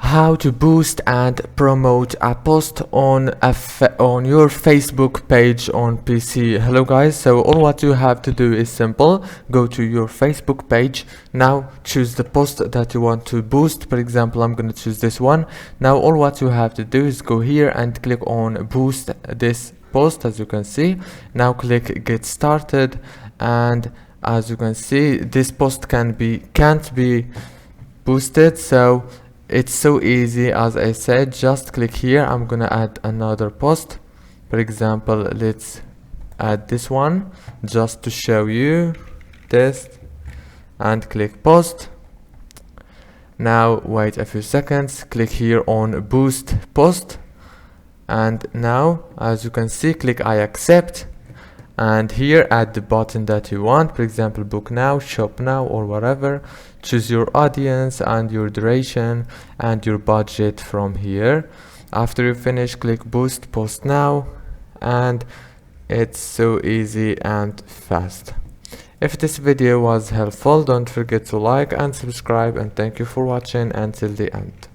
how to boost and promote a post on on your Facebook page on PC. Hello guys, so all what you have to do is simple. Go to your Facebook page. Now choose the post that you want to boost. For example, I'm going to choose this one. Now all what you have to do is go here and click on boost this post. As you can see, now click get started, and as you can see, this post can't be boosted. So it's so easy. As I said, just click here. I'm gonna add another post. For example, let's add this one just to show you this, and click post. Now wait a few seconds, click here on boost post, and now as you can see, click I accept, and here add the button that you want. For example, book now, shop now, or whatever. Choose your audience and your duration and your budget from here. After you finish, click boost post now, and it's so easy and fast. If this video was helpful, don't forget to like and subscribe, and thank you for watching until the end.